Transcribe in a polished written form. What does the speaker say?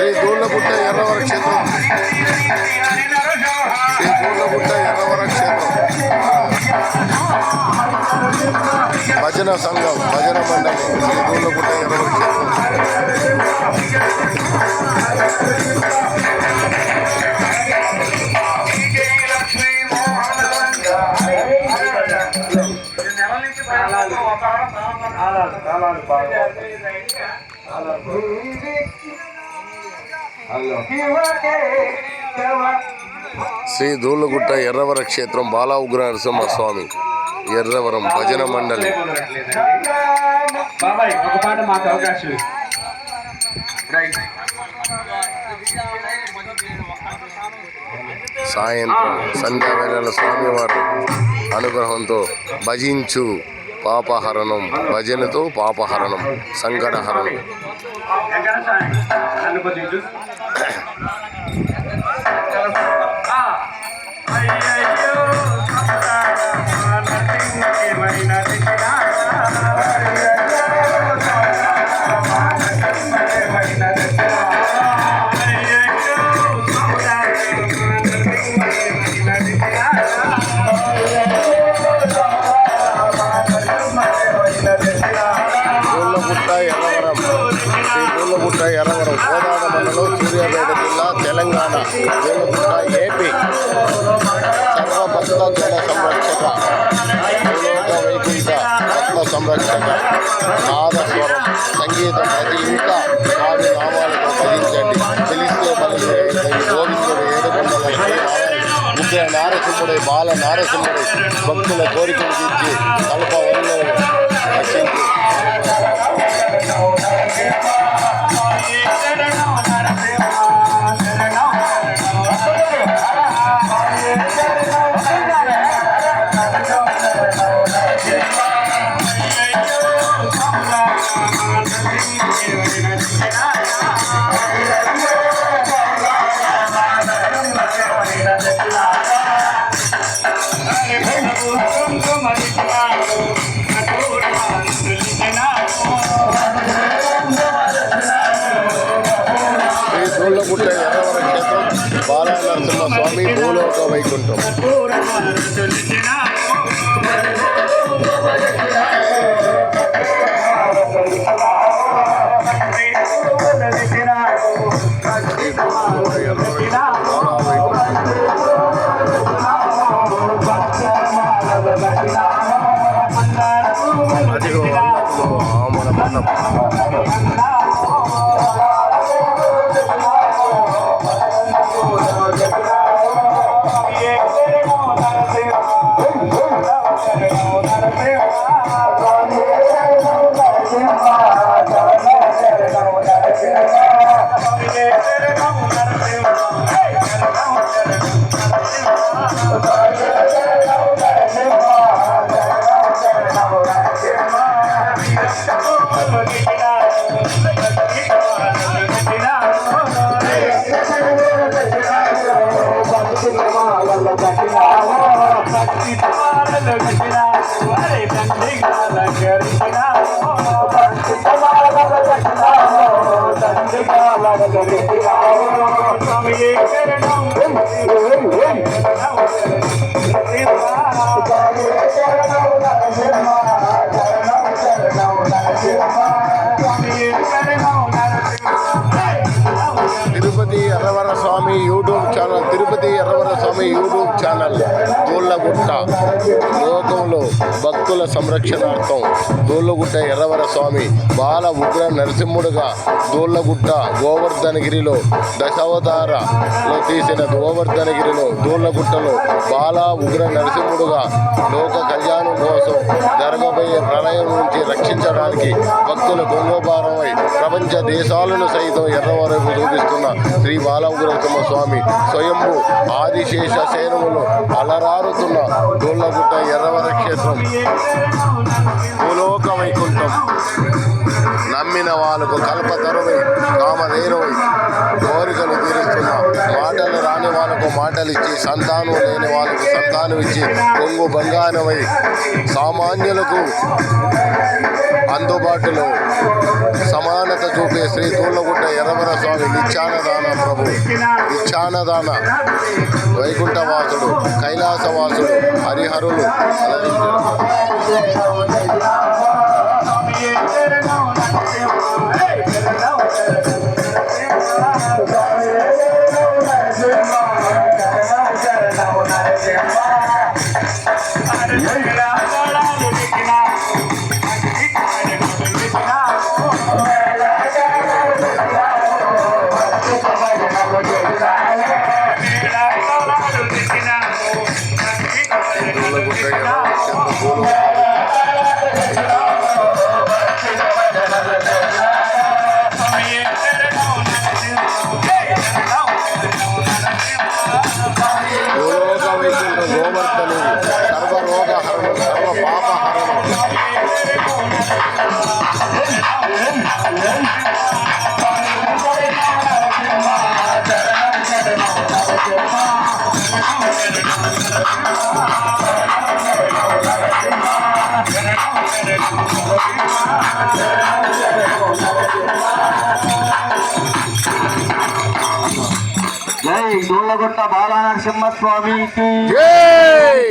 శ్రీ దూళ్ళగుట్ట ఎర్రవర క్షేత్రం, శ్రీ దూళ్ళగుట్ట ఎర్రవర క్షేత్రం భజన సంఘం, భజన మండలి, శ్రీ దూళ్ళగుట్ట ఎర్రవర క్షేత్రం. శ్రీ దూళ్ళగుట్ట ఎర్రవర క్షేత్రం బాలా ఉగ్ర నరసింహస్వామి ఎర్రవరం భజన మండలి. సాయంత్రం సంధ్యావేళల స్వామివారి అనుగ్రహంతో భజించు పాపహరణం, భజనతో పాపహరణం, సంకటహరణం. దూళ్ళగుట్ట ఎర్రవరం కోదాడ మండలం, సూర్యాపేట జిల్లా, తెలంగాణ. దూళ్ళగుట్ట ఏపీ. సర్వభక్త జన సంరక్షక, భూలోక వైకుంఠ భక్త సంరక్షక. నాదస్వరం, సంగీతం ప్రతి ఇంట స్వామి నామాలతో భజించండి. పిలిస్తే పలికే గోవిందుడు ఏడుకొండల ఉగ్ర నారసింహుడై, బాల నారసింహుడై భక్తుల కోరికలు తీర్చి కల్ప వల్లను రక్షించి దూళ్ళగుట్ట ఎర్రవర క్షేత్రం బాలా నరసింహస్వామి భూలోక వైకుంఠం. తిరుపతి ఎర్రవర స్వామి యూట్యూబ్ ఛానల్, తిరుపతి ఎర్రవర స్వామి యూట్యూబ్ ఛానల్. దూళ్ళగుట్ట లోకంలో భక్తుల సంరక్షణార్థం దూళ్ళగుట్ట ఎర్రవర స్వామి బాల ఉగ్ర నరసింహుడుగా దూళ్ళగుట్ట గోవర్ధనగిరిలో దశావతారలో తీసిన గోవర్ధనగిరిలో దూళ్ళగుట్టలో బాల ఉగ్ర నరసింహుడుగా లోక కళ్యాణం కోసం జరగబోయే ప్రళయం నుంచి రక్షించడానికి భక్తుల గొంగోపారమై ప్రపంచ దేశాలను సైతం ఎర్రవరకు చూపిస్తున్న శ్రీ బాల ఉగ్ర నరసింహస్వామి స్వయంభూ ఆదిశేష సేనములు అలరారుతున్న దూళ్ళగుట్ట ఎర్రవర క్షేత్రం భూలోక వైకుంఠం. నమ్మిన వాళ్ళకు కల్పతరువై, కామధేనువై కోరికలు తీరుస్తున్న, మాటలు రాని వాళ్ళకు మాటలిచ్చి, సంతానం లేని వాళ్ళకు సంతానం ఇచ్చి, కొంగు బంగారమై సామాన్యులకు అందుబాటులో సమానత చూపే శ్రీ దూళ్ళగుట్ట ఎర్రవర స్వామి నిత్యానదాన ప్రభు నిత్యానదాన వైకుంఠవాసుడు కైలాసవాసుడు హరిహరులు గోవర్ధని సర్వరోగహరణం సర్వపాపహరణం జై దూళ్ళగుట్ట బాలనరసింహస్వామికి జై